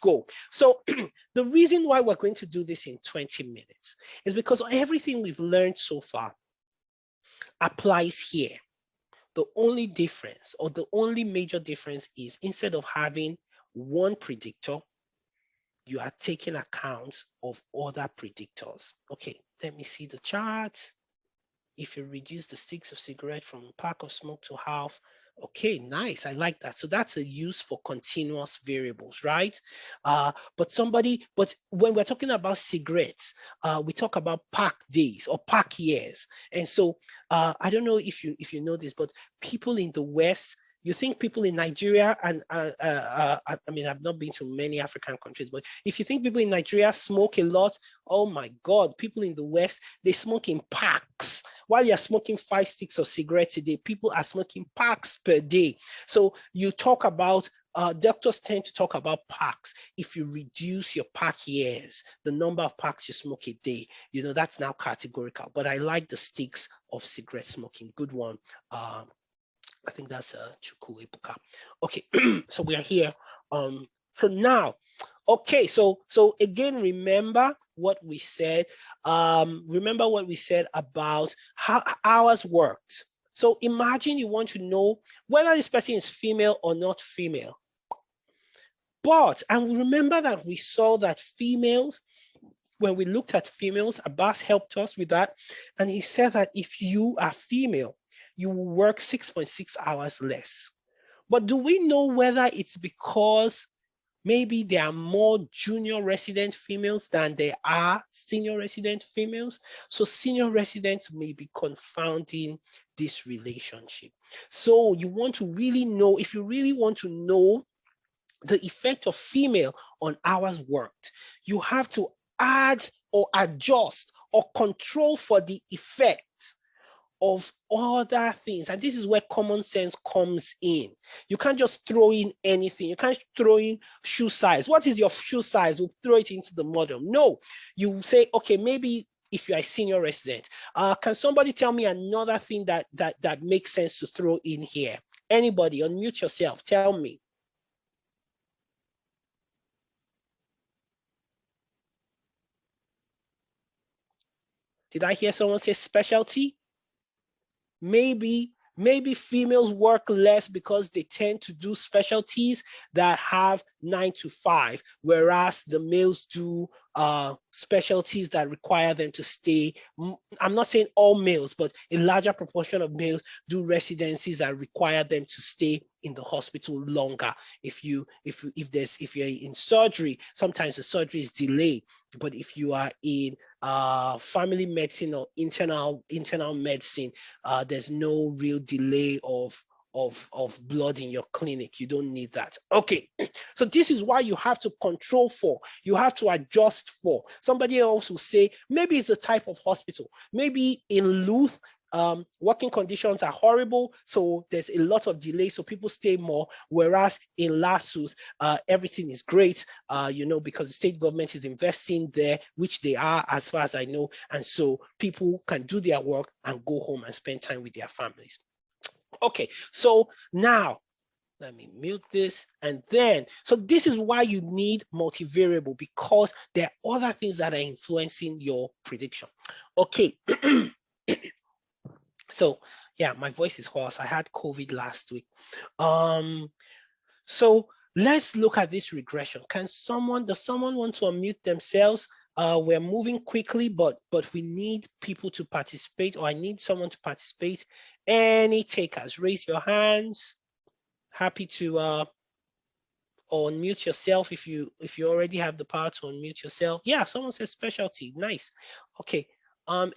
go. So the reason why we're going to do this in 20 minutes is because everything we've learned so far applies here. The only difference, or the only major difference, is instead of having one predictor, you are taking account of other predictors. Okay, let me see the chart. If you reduce the sticks of cigarette from a pack of smoke to half, okay, nice, I like that. So that's a use for continuous variables, right? But when we're talking about cigarettes, we talk about pack days or pack years. And so I don't know if you know this, but people in the West, you think people in Nigeria, and I mean, I've not been to many African countries, but if you think people in Nigeria smoke a lot, oh my God, people in the West, they smoke in packs. While you're smoking 5 sticks of cigarettes a day, people are smoking packs per day. So you talk about, doctors tend to talk about packs. If you reduce your pack years, the number of packs you smoke a day, you know, that's now categorical. But I like the sticks of cigarette smoking. Good one. I think that's a Chukwu Ebuka. Okay, so we are here. So now, okay, so again, remember what we said. Remember what we said about how hours worked. So imagine you want to know whether this person is female or not female. And remember that we saw that females, when we looked at females, Abbas helped us with that. And he said that if you are female, you will work 6.6 hours less. But do we know whether it's because maybe there are more junior resident females than there are senior resident females? So senior residents may be confounding this relationship. So you want to really know, if you really want to know the effect of female on hours worked, you have to add or adjust or control for the effect of other things. And this is where common sense comes in. You can't just throw in anything. You can't throw in shoe size. What is your shoe size? We'll throw it into the model. No, you say, okay, maybe if you're a senior resident, can somebody tell me another thing that makes sense to throw in here? Anybody, unmute yourself, tell me. Did I hear someone say specialty? Maybe females work less because they tend to do specialties that have 9 to 5, whereas the males do specialties that require them to stay. I'm not saying all males, but a larger proportion of males do residencies that require them to stay in the hospital longer. If you're in surgery, sometimes the surgery is delayed. But if you are in family medicine or internal medicine, there's no real delay of blood in your clinic. You don't need that. Okay, so this is why you have to control for, you have to adjust for. Somebody else will say, maybe it's the type of hospital. Maybe in Luth, working conditions are horrible, so there's a lot of delay, so people stay more, whereas in Lasuth, everything is great, because the state government is investing there, which they are, as far as I know, and so people can do their work and go home and spend time with their families. Okay, so now let me mute this, and then, so this is why you need multivariable, because there are other things that are influencing your prediction. Okay. So yeah, my voice is hoarse. I had COVID last week. So let's look at this regression. Does someone want to unmute themselves? We're moving quickly, but we need people to participate, or I need someone to participate. Any takers? Raise your hands. Happy to unmute yourself if you already have the power to unmute yourself. Yeah, someone says specialty. Nice. Okay.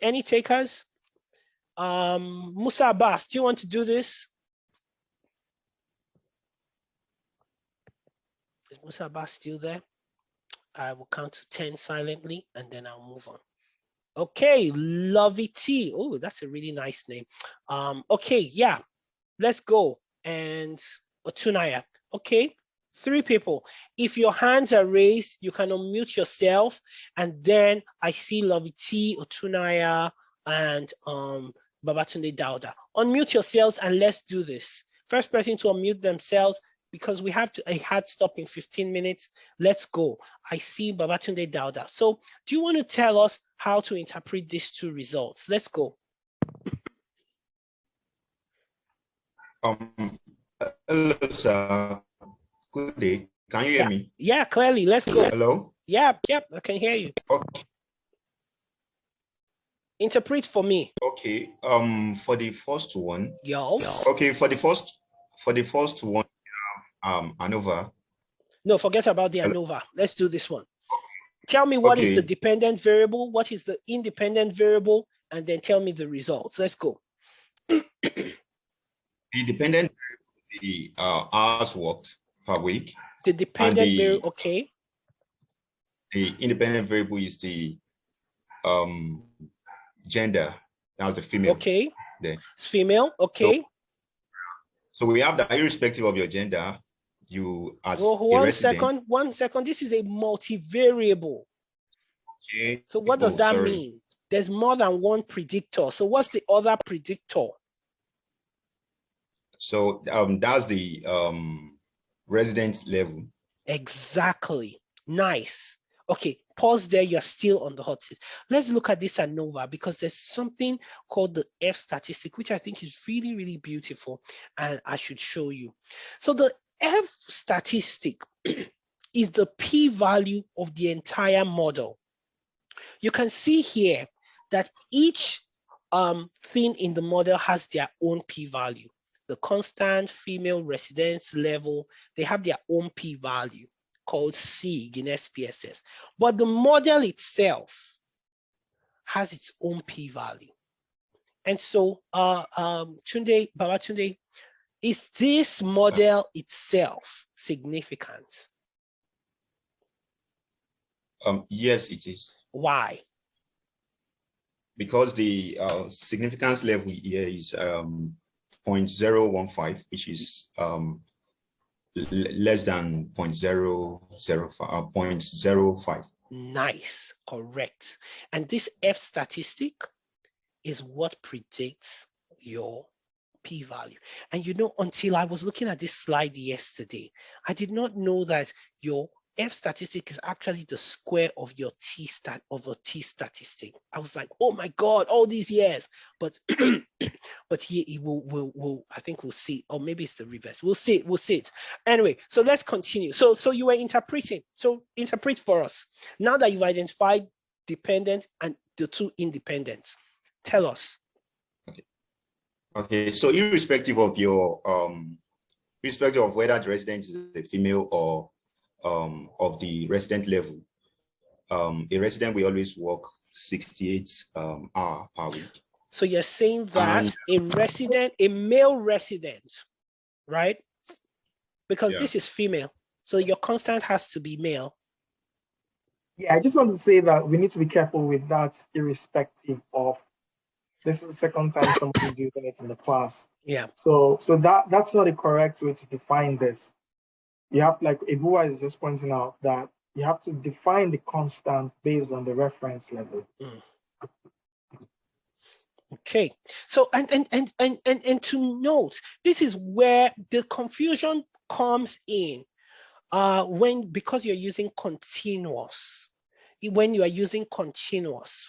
Any takers? Musa Abbas, do you want to do this? Is Musa Abbas still there? I will count to 10 silently, and then I'll move on. Okay, Lovey T. Oh, that's a really nice name. Okay, yeah, let's go. And Otunaya. Okay, 3 people. If your hands are raised, you can unmute yourself, and then I see Lovey T, Otunaya, and Babatunde Dauda. Unmute yourselves and let's do this. First person to unmute themselves, because we have a hard stop in 15 minutes. Let's go. I see Babatunde Dauda. So do you want to tell us how to interpret these two results? Let's go. Hello, sir. Good day. Can you hear me? Yeah, clearly. Let's go. Hello? Yep, I can hear you. Okay. Interpret for me. Okay. For the first one. Yo. Okay, for the first one, ANOVA. No, forget about the ANOVA. Let's do this one. Tell me what is the dependent variable, what is the independent variable, and then tell me the results. Let's go. The dependent variable is the hours worked per week. The dependent variable, okay. The independent variable is the gender. That's the female. Okay. Then. It's female, okay. So we have that irrespective of your gender, you as one second. This is a multivariable. Okay. So what does that mean? There's more than one predictor. So what's the other predictor? So that's the residence level. Exactly. Nice. Okay, pause there. You're still on the hot seat. Let's look at this ANOVA because there's something called the F statistic, which I think is really, really beautiful, and I should show you. So the F statistic is the p-value of the entire model. You can see here that each thing in the model has their own p-value. The constant, female, residence, level, they have their own p-value called SIG in SPSS. But the model itself has its own p-value. And so, Babatunde, is this model itself significant? Yes, it is. Why? Because the significance level here is 0.015, which is less than 0.005. Nice, correct. And this F statistic is what predicts your p-value. And you know, until I was looking at this slide yesterday, I did not know that your F statistic is actually the square of your T statistic. I was like, oh my God, all these years. But but here we'll I think we'll see, or maybe it's the reverse. We'll see it. Anyway, so let's continue. So you were interpreting. So interpret for us. Now that you've identified dependent and the two independents, tell us. Okay. So irrespective of your irrespective of whether the resident is a female or of the resident level, a resident will always work 68 hours per week. So you're saying that a male resident, right? Because this is female, so your constant has to be male. Yeah, I just want to say that we need to be careful with that, irrespective of. This is the second time somebody's using it in the class. Yeah. So that's not the correct way to define this. You have, like Ebua is just pointing out, that you have to define the constant based on the reference level. Okay. So and to note, this is where the confusion comes in because you're using continuous. When you are using continuous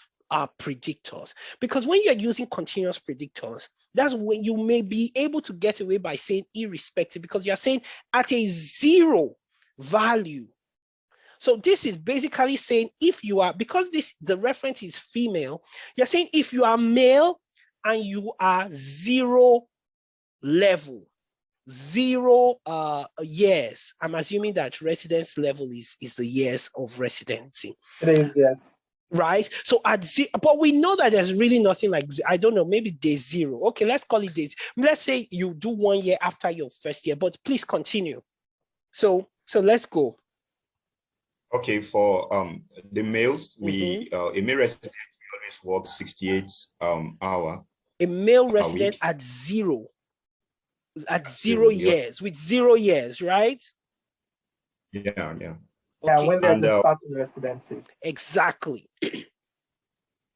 predictors, because when you're using continuous predictors, that's when you may be able to get away by saying irrespective, because you're saying at a zero value. So this is basically saying if you are, because the reference is female, you're saying if you are male and you are zero level, 0 years, I'm assuming that residence level is the years of residency. It is, yes. Right? So at zero, but we know that there's really nothing like, I don't know, maybe day 0. Okay, let's call it days. Let's say you do 1 year after your first year, but please continue. So let's go. Okay, for the males, a male resident always works 68 hours. A male resident at 0 years, with 0 years, right? Yeah. Yeah, okay. when they're starting residency. Exactly.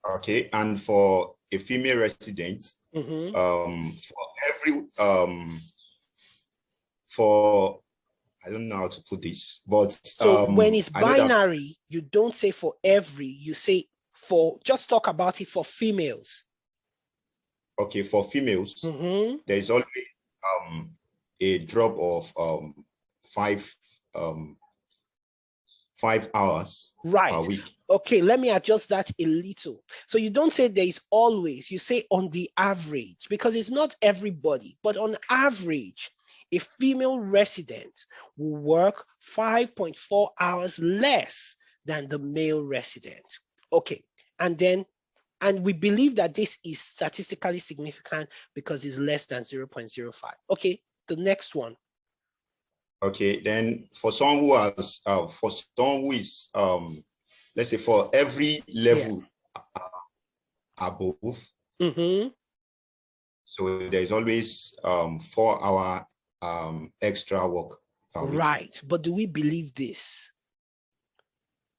Okay, and for a female resident, for I don't know how to put this, but so when it's I know that. binary, you don't say for every, you say for, just talk about it for females. Okay, for females, there is always a drop of 5 hours per week. Okay, let me adjust that a little. So you don't say there is always, you say on the average, because it's not everybody, but on average, a female resident will work 5.4 hours less than the male resident. Okay, and we believe that this is statistically significant because it's less than 0.05. Okay, the next one. Okay, then for someone who has, is, let's say for every level above, so there's always 4 hour extra work per week. Right, but do we believe this?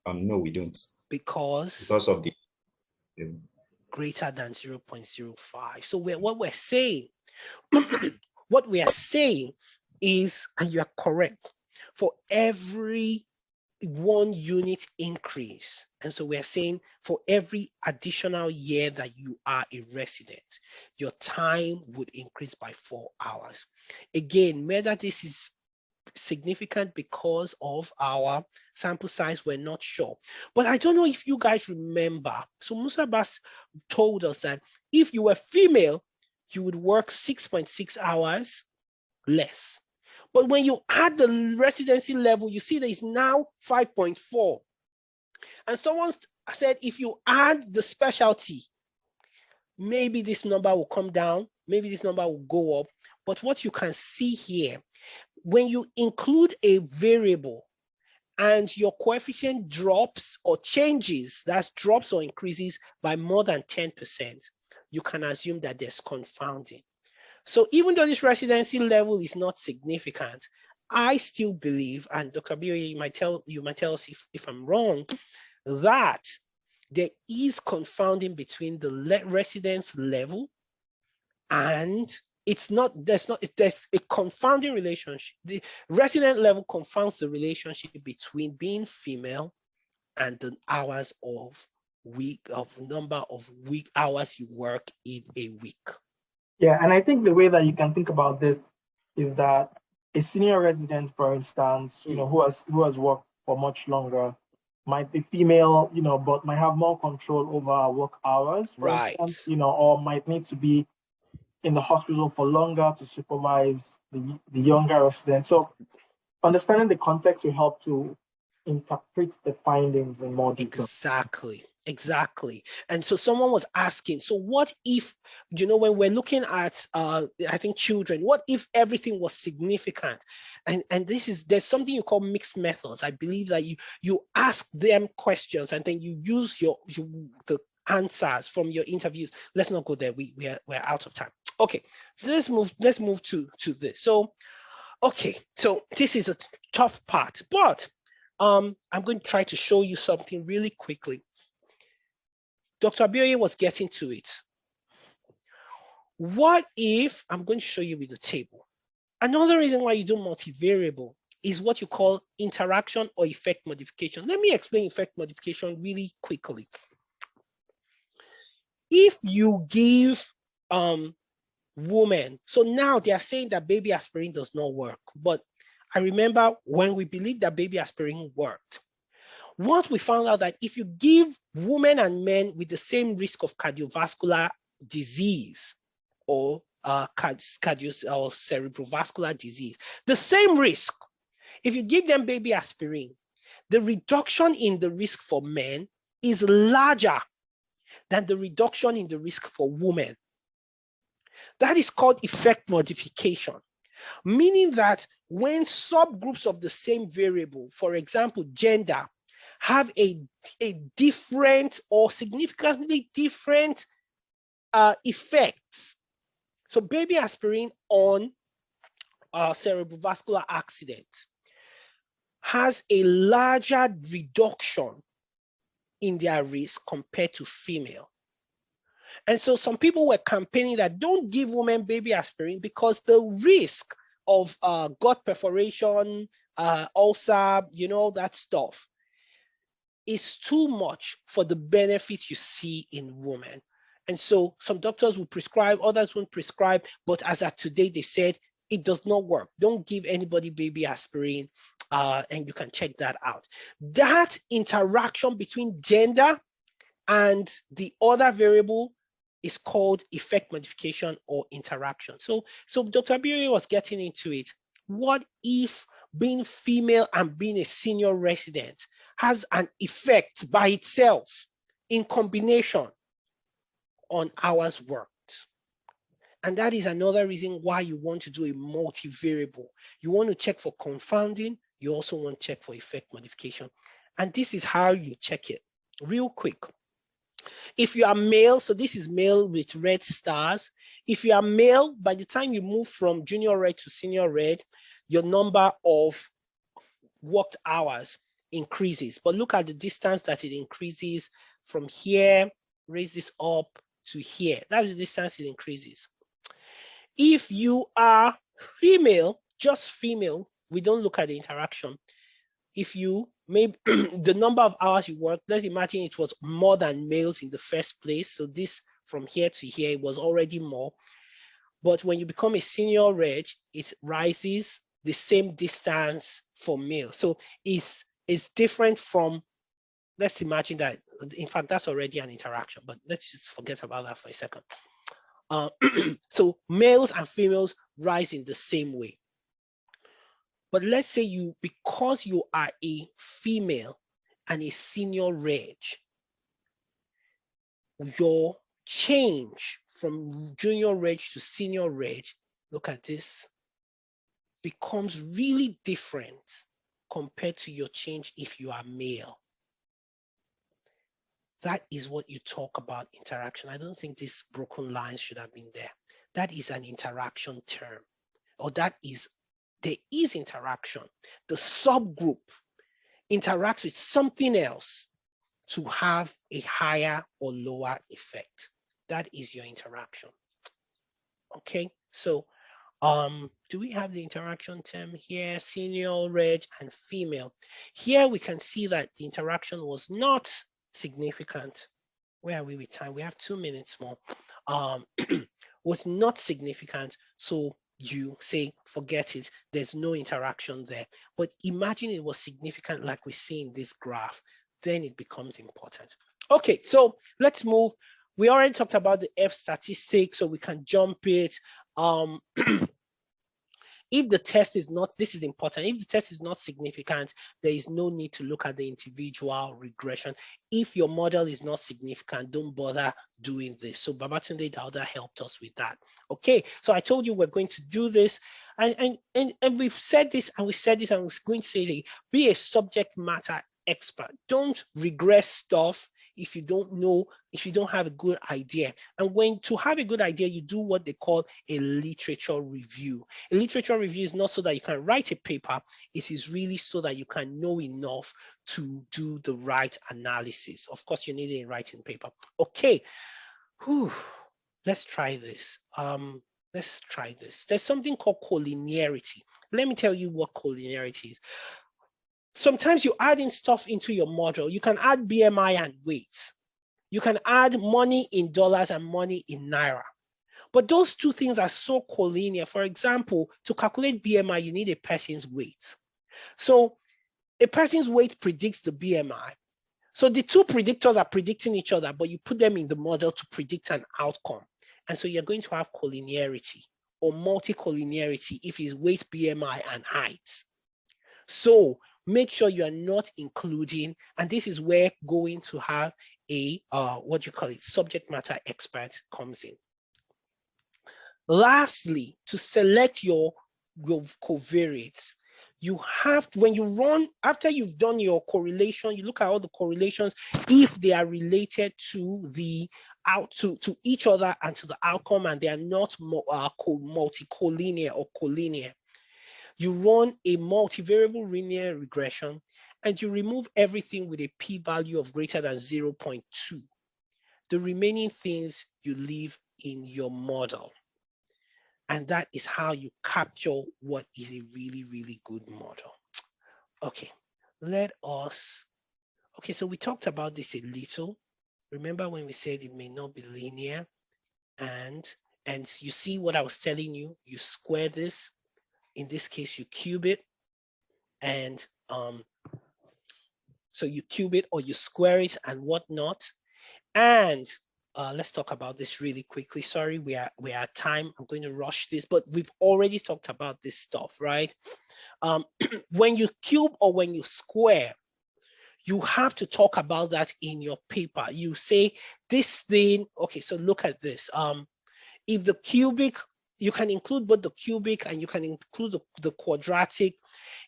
No, we don't. Because of the greater than 0.05. So what we're saying, what we are saying is, and you are correct, for every 1 unit increase, and so we're saying for every additional year that you are a resident, your time would increase by 4 hours. Again, whether this is significant because of our sample size, we're not sure. But I don't know if you guys remember, so Musa Bass told us that if you were female, you would work 6.6 hours less. But when you add the residency level, you see that it's now 5.4. And someone said, if you add the specialty, maybe this number will come down, maybe this number will go up. But what you can see here, when you include a variable and your coefficient drops or changes, that's drops or increases by more than 10%, you can assume that there's confounding. So even though this residency level is not significant, I still believe, and Dr. Bio, you might tell us if I'm wrong, that there is confounding between the residence level and there's a confounding relationship. The resident level confounds the relationship between being female and the hours of number of week hours you work in a week. Yeah, and I think the way that you can think about this is that a senior resident, for instance, who has worked for much longer, might be female, but might have more control over work hours, for instance, or might need to be in the hospital for longer to supervise the younger residents. So understanding the context will help to interpret the findings in more detail. Exactly. And so someone was asking, so what if, when we're looking at, I think children, what if everything was significant? And there's something you call mixed methods. I believe that you ask them questions and then you use the answers from your interviews. Let's not go there. We're out of time. Okay, let's move to this. So, okay, so this is a tough part, but I'm going to try to show you something really quickly. Dr. Abioye was getting to it. What if, I'm going to show you with the table. Another reason why you do multivariable is what you call interaction or effect modification. Let me explain effect modification really quickly. If you give women, so now they are saying that baby aspirin does not work, but I remember when we believed that baby aspirin worked. What we found out that if you give women and men with the same risk of cardiovascular disease or cerebrovascular disease, the same risk, if you give them baby aspirin, the reduction in the risk for men is larger than the reduction in the risk for women. That is called effect modification, meaning that when subgroups of the same variable, for example, gender, have a different or significantly different effects. So baby aspirin on cerebrovascular accident has a larger reduction in their risk compared to female. And so some people were campaigning that don't give women baby aspirin because the risk of gut perforation, ulcer, you know, that stuff, is too much for the benefits you see in women. And so some doctors will prescribe, others won't prescribe, but as of today, they said it does not work. Don't give anybody baby aspirin, and you can check that out. That interaction between gender and the other variable is called effect modification or interaction. So Dr. Abiri was getting into it. What if being female and being a senior resident has an effect by itself in combination on hours worked? And that is another reason why you want to do a multivariable. You want to check for confounding. You also want to check for effect modification. And this is how you check it real quick. If you are male, so this is male with red stars. If you are male, by the time you move from junior red to senior red, your number of worked hours increases. But look at the distance that it increases from here, raise this up to here. That's the distance it increases. If you are female, just female, we don't look at the interaction. If you maybe the number of hours you work, let's imagine it was more than males in the first place. So this from here to here was already more. But when you become a senior reg, it rises the same distance for male. So it's different from, let's imagine that, in fact, that's already an interaction, but let's just forget about that for a second. So males and females rise in the same way. But let's say because you are a female and a senior reg, your change from junior reg to senior reg, look at this, becomes really different compared to your change if you are male. That is what you talk about interaction. I don't think these broken lines should have been there. That is an interaction term, or there is interaction. The subgroup interacts with something else to have a higher or lower effect. That is your interaction. Okay, so do we have the interaction term here? Senior, reg, and female. Here we can see that the interaction was not significant. Where are we with time? We have 2 minutes more. Was not significant. So you say, forget it, there's no interaction there. But imagine it was significant like we see in this graph, then it becomes important. Okay, so let's move. We already talked about the F statistic, so we can jump it. If the test is not, this is important, if the test is not significant, there is no need to look at the individual regression. If your model is not significant, don't bother doing this. So Babatunde Dauda helped us with that. Okay, so I told you we're going to do this, and we've said this, and we said this, and we're going to say it, be a subject matter expert. Don't regress stuff if you don't know, if you don't have a good idea. And to have a good idea, you do what they call a literature review. A literature review is not so that you can write a paper, it is really so that you can know enough to do the right analysis. Of course, you need it in writing paper. Okay, let's try this. Let's try this. There's something called co-linearity. Let me tell you what co-linearity is. Sometimes you add in stuff into your model. You can add BMI and weight. You can add money in dollars and money in naira. But those two things are so collinear. For example, to calculate BMI, you need a person's weight. So a person's weight predicts the BMI. So the two predictors are predicting each other, but you put them in the model to predict an outcome. And so you're going to have collinearity or multi-collinearity if it's weight, BMI, and height. So make sure you are not including, and this is where going to have a, subject matter expert comes in. Lastly, to select your covariates, you have to, when you run, after you've done your correlation, you look at all the correlations, if they are related to to each other and to the outcome, and they are not multi-collinear or collinear. You run a multivariable linear regression and you remove everything with a p-value of greater than 0.2. The remaining things you leave in your model. And that is how you capture what is a really, really good model. Okay, let us, okay, so we talked about this a little. Remember when we said it may not be linear, and you see what I was telling you, you square this, in this case you cube it, and so you cube it or you square it and whatnot. And let's talk about this really quickly. Sorry, we are at time. I'm going to rush this, but we've already talked about this stuff, right? When you cube or when you square, you have to talk about that in your paper. You say this thing, okay, so look at this. If the cubic, you can include both the cubic and you can include the quadratic.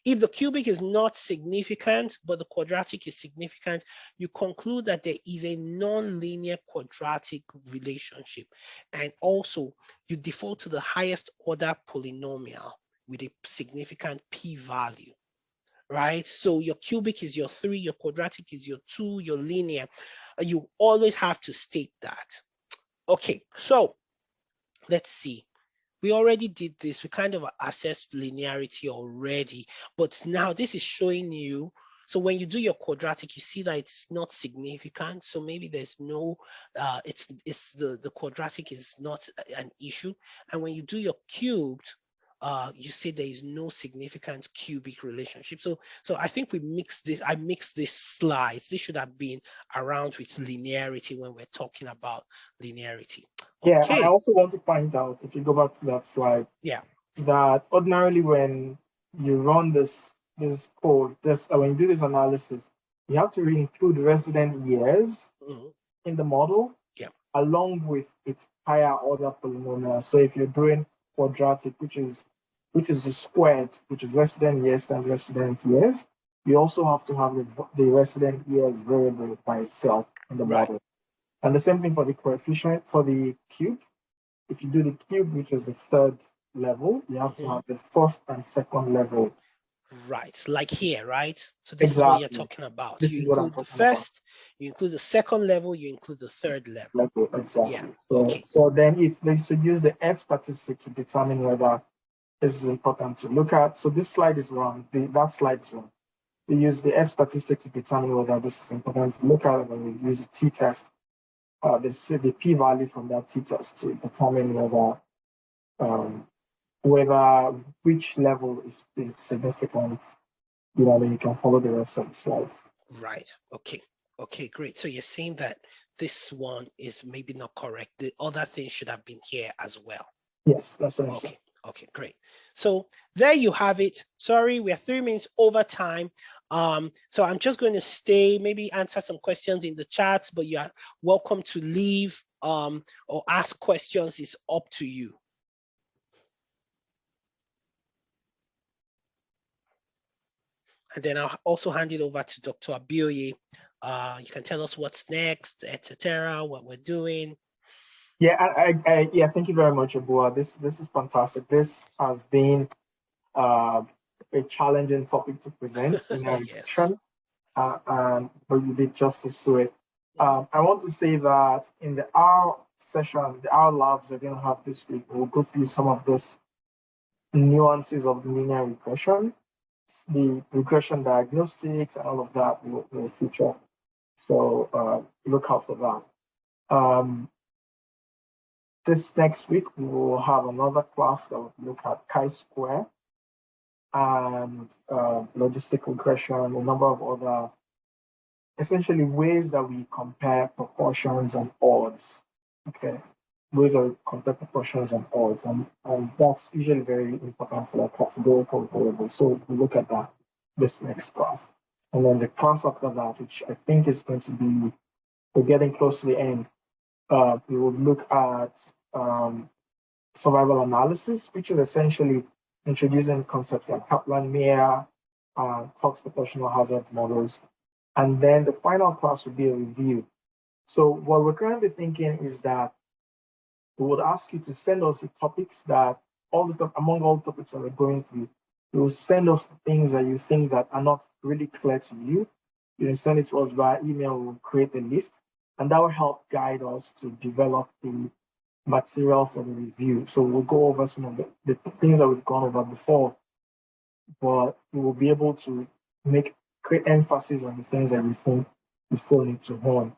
If the cubic is not significant, but the quadratic is significant, you conclude that there is a non-linear quadratic relationship. And also, you default to the highest order polynomial with a significant p-value, right? So your cubic is your 3, your quadratic is your 2, your linear. You always have to state that. Okay, so let's see. We already did this. We kind of assessed linearity already, but now this is showing you. So when you do your quadratic, you see that it's not significant. So maybe there's no, it's the quadratic is not an issue. And when you do your cubed, you see there is no significant cubic relationship. So I think we mixed this. I mixed these slides. This should have been around with linearity when we're talking about linearity. Yeah, Okay. and I also want to point out, if you go back to that slide, yeah, that ordinarily when you run this code, when you do this analysis, you have to include resident years in the model, along with its higher order polynomial. So if you're doing quadratic, which is the squared, which is resident years times resident years, you also have to have the resident years variable by itself in the model. And the same thing for the coefficient for the cube. If you do the cube, which is the third level, you have to have the first and second level. Right, like here, right? So this is what you're talking about. This you is what I'm include the talking about. first, you include the second level, you include the third level. Exactly. Yeah. So, okay. So then if they should use the F statistic to determine whether this is important to look at. So this slide is wrong. That slide is wrong. We use the F statistic to determine whether this is important to look at, and we use the t-test. The p-value from that t-test to determine whether which level is significant. Then you can follow the rest of the slide. Right. Okay, great. So you're saying that this one is maybe not correct. The other thing should have been here as well. Yes, that's what I'm saying. Okay, great. So there you have it. Sorry, we are 3 minutes over time. So I'm just going to stay, maybe answer some questions in the chat, but you are welcome to leave or ask questions. It's up to you. And then I'll also hand it over to Dr. Abioye. You can tell us what's next, etc., what we're doing. Yeah, yeah. Thank you very much, Abua. This is fantastic. This has been a challenging topic to present in our discussion, but you did justice to it. I want to say that in the hour session, the hour labs we're going to have this week, we'll go through some of those nuances of the linear regression, the regression diagnostics, and all of that will feature. So look out for that. This next week, we will have another class that will look at chi-square and logistic regression, a number of other, essentially ways that we compare proportions and odds. Okay, ways that we compare proportions and odds, and that's usually very important for our categorical variables. So we'll look at that this next class. And then the class after that, which I think is going to be, we're getting close to the end, we will look at survival analysis, which is essentially introducing concepts like Kaplan-Meier, Cox proportional hazard models. And then the final class would be a review. So what we're currently thinking is that we would ask you to send us the topics that among all the topics that we're going through, you will send us the things that you think that are not really clear to you. You can send it to us via email. We'll create a list, and that will help guide us to develop the material for the review. So we'll go over some of the things that we've gone over before, but we will be able to create emphasis on the things that you think you still need to hone,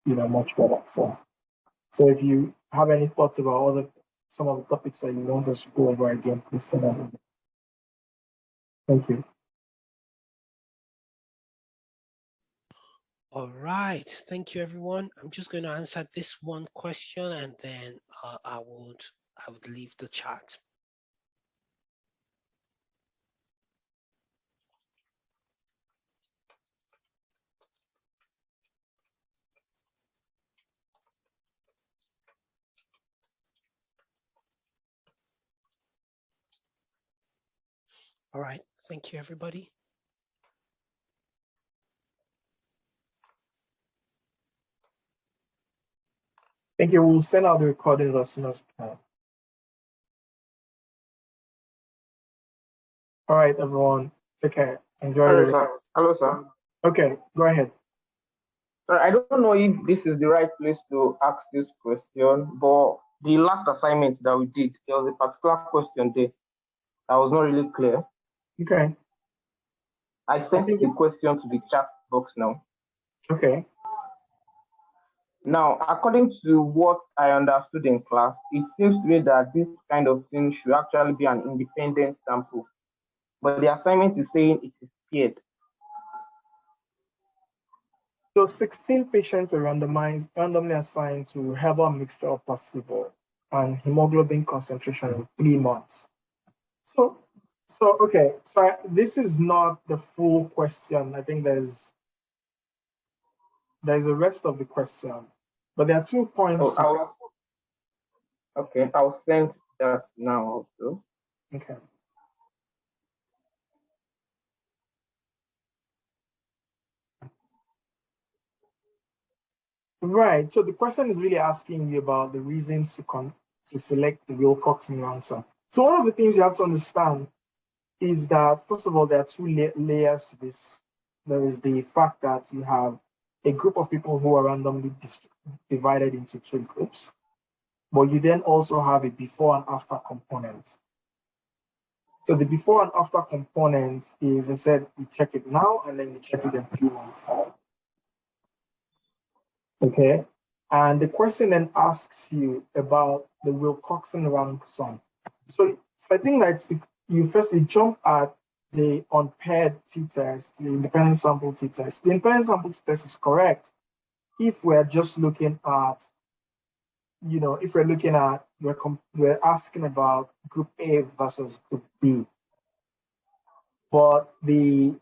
much better for. So if you have any thoughts about some of the topics that you want us to go over again, please send them. Thank you. All right, thank you, everyone. I'm just going to answer this one question, and then I would leave the chat. All right, thank you, everybody. Thank you. We'll send out the recordings as soon as we can. All right, everyone. Take care. Enjoy. Hello, sir. Hello, sir. Okay, go ahead. Sir, I don't know if this is the right place to ask this question, but the last assignment that we did, there was a particular question there that was not really clear. Okay. I sent the question to the chat box now. Okay. Now, according to what I understood in class, it seems to me that this kind of thing should actually be an independent sample. But the assignment is saying it is paired. So 16 patients were randomly assigned to herbal mixture of placebo and hemoglobin concentration in 3 months. So okay, so this is not the full question. I think there's a rest of the question, but there are 2 points. Okay, I'll send that now also. Okay. Right. So the question is really asking you about the reasons to select the Wilcoxon answer. So one of the things you have to understand is that, first of all, there are 2 layers to this. There is the fact that you have a group of people who are randomly divided into 2 groups, but you then also have a before and after component. So the before and after component is, I said, you check it now and then you check it in a few months time. Okay, and the question then asks you about the Wilcoxon rank sum. So I think that you firstly jump at the unpaired t-test, the independent sample t-test. The independent sample t-test is correct if we're just looking at, if we're looking at, we're asking about group A versus group B. But the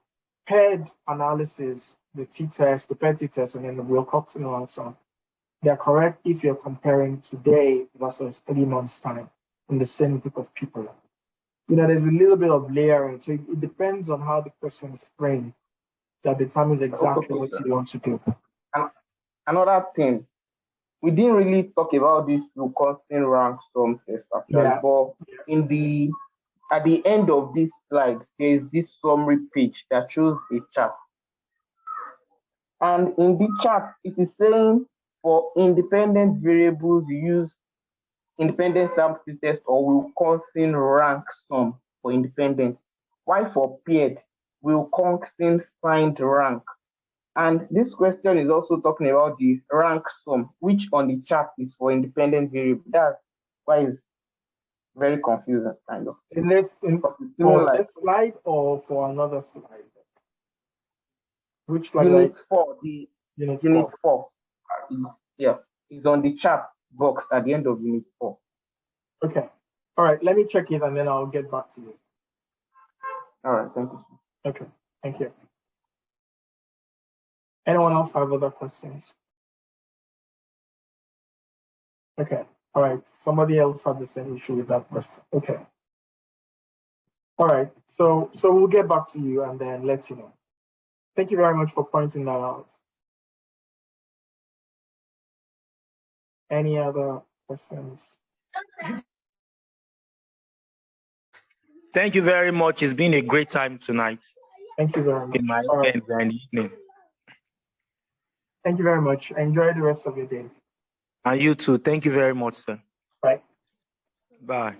paired analysis, the t-test, the paired t-test, and then the Wilcoxon rank sum, they're correct if you're comparing today versus 3 months' time in the same group of people. There's a little bit of layering, so it depends on how the question is framed that determines exactly what you want to do. Another thing, we didn't really talk about this Wilcoxon rank sum test actually, but at the end of this slide, there is this summary page that shows a chart. And in the chart, it is saying for independent variables, you use independent sample test or Wilcoxon rank sum for independent. While for paired, Wilcoxon signed rank. And this question is also talking about the rank sum, which on the chart is for independent variable. That's why it's very confusing, kind of. In this slide or for another slide? Which slide? Unit 4, Unit 4. Yeah, it's on the chart box at the end of Unit 4. Okay. All right, let me check it and then I'll get back to you. All right, thank you. Okay, thank you. Anyone else have other questions? Okay, all right. Somebody else had the same issue with that question. Okay. All right, so we'll get back to you and then let you know. Thank you very much for pointing that out. Any other questions? Thank you very much. It's been a great time tonight. Thank you very much. In my right. and evening. Thank you very much. Enjoy the rest of your day. And you too. Thank you very much, sir. Bye. Bye.